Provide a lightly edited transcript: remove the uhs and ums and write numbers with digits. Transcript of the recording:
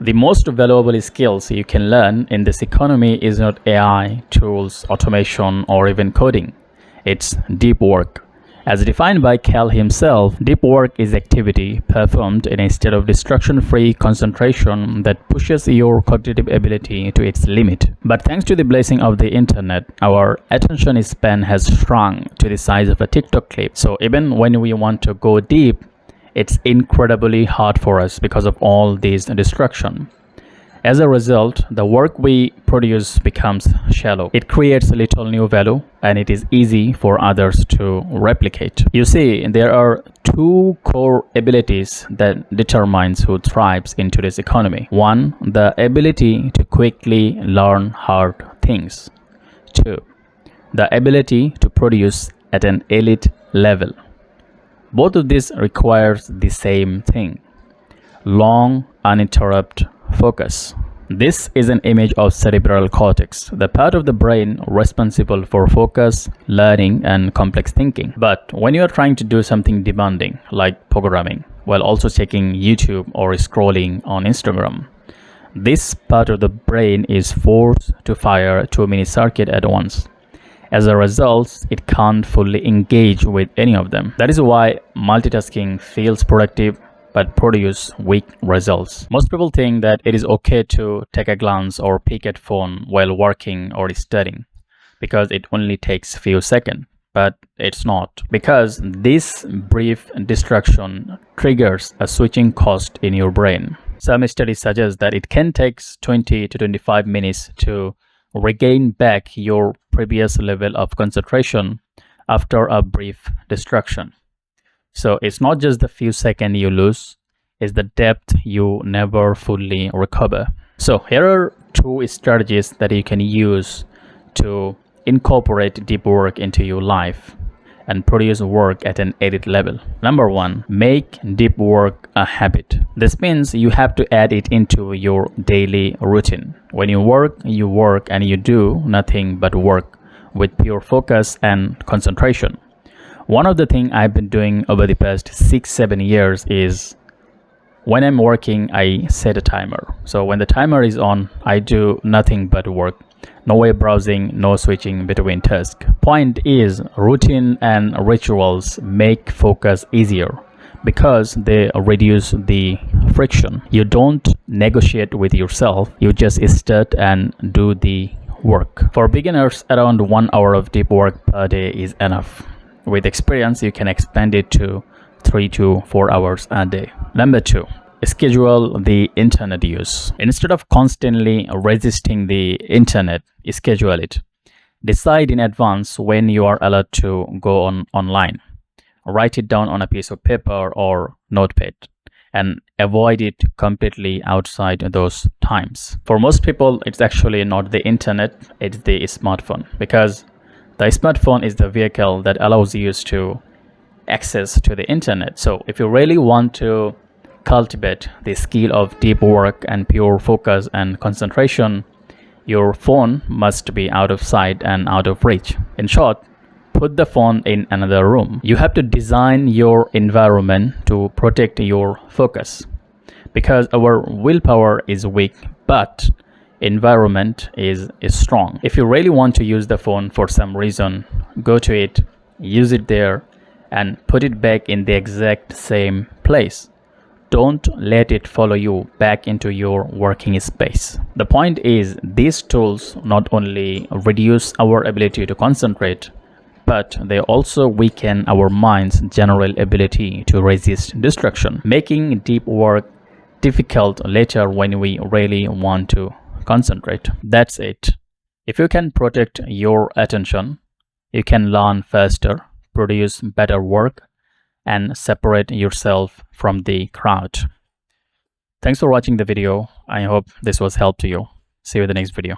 The most valuable skills you can learn in this economy is not AI, tools, automation, or even coding. It's deep work. As defined by Cal himself, deep work is activity performed in a state of distraction-free concentration that pushes your cognitive ability to its limit. But thanks to the blessing of the internet, our attention span has shrunk to the size of a TikTok clip. So even when we want to go deep, it's incredibly hard for us because of all these distractions. As a result, the work we produce becomes shallow. It creates little new value and it is easy for others to replicate. You see, there are two core abilities that determines who thrives in today's economy. One, the ability to quickly learn hard things. Two, the ability to produce at an elite level. Both of these requires the same thing: long, uninterrupted focus. This is an image of cerebral cortex, the part of the brain responsible for focus, learning, and complex thinking. But when you are trying to do something demanding, like programming, while also checking YouTube or scrolling on Instagram, this part of the brain is forced to fire too many circuits at once. As a result, it can't fully engage with any of them. That is why multitasking feels productive but produce weak results. Most people think that it is okay to take a glance or peek at phone while working or studying because it only takes few seconds. But it's not, because this brief distraction triggers a switching cost in your brain. Some studies suggest that it can take 20 to 25 minutes to regain back your previous level of concentration after a brief distraction. So it's not just the few seconds you lose, it's the depth you never fully recover. So here are two strategies that you can use to incorporate deep work into your life and produce work at an elite level. Number one, make deep work a habit. This means you have to add it into your daily routine. When you work and you do nothing but work with pure focus and concentration. One of the things I've been doing over the past 6-7 years is when I'm working, I set a timer. So when the timer is on, I do nothing but work. No web browsing, no switching between tasks. Point is, routine and rituals make focus easier because they reduce the friction. You don't negotiate with yourself, you just start and do the work. For beginners, around 1 hour of deep work per day is enough. With experience, you can expand it to 3 to 4 hours a day. Number two, schedule the internet use. Instead of constantly resisting the internet, schedule it. Decide in advance when you are allowed to go online. Write it down on a piece of paper or notepad and avoid it completely outside those times. For most people, it's actually not the internet, it's the smartphone, because the smartphone is the vehicle that allows you to access to the internet. So if you really want to cultivate the skill of deep work and pure focus and concentration, your phone must be out of sight and out of reach. In short, put the phone in another room. You have to design your environment to protect your focus, because our willpower is weak, but environment is strong. If you really want to use the phone for some reason, go to it, use it there, and put it back in the exact same place. Don't let it follow you back into your working space. The point is, these tools not only reduce our ability to concentrate, but they also weaken our mind's general ability to resist distraction, making deep work difficult later when we really want to concentrate. That's it. If you can protect your attention, you can learn faster, produce better work, and separate yourself from the crowd. Thanks for watching the video. I hope this was help to you. See you in the next video.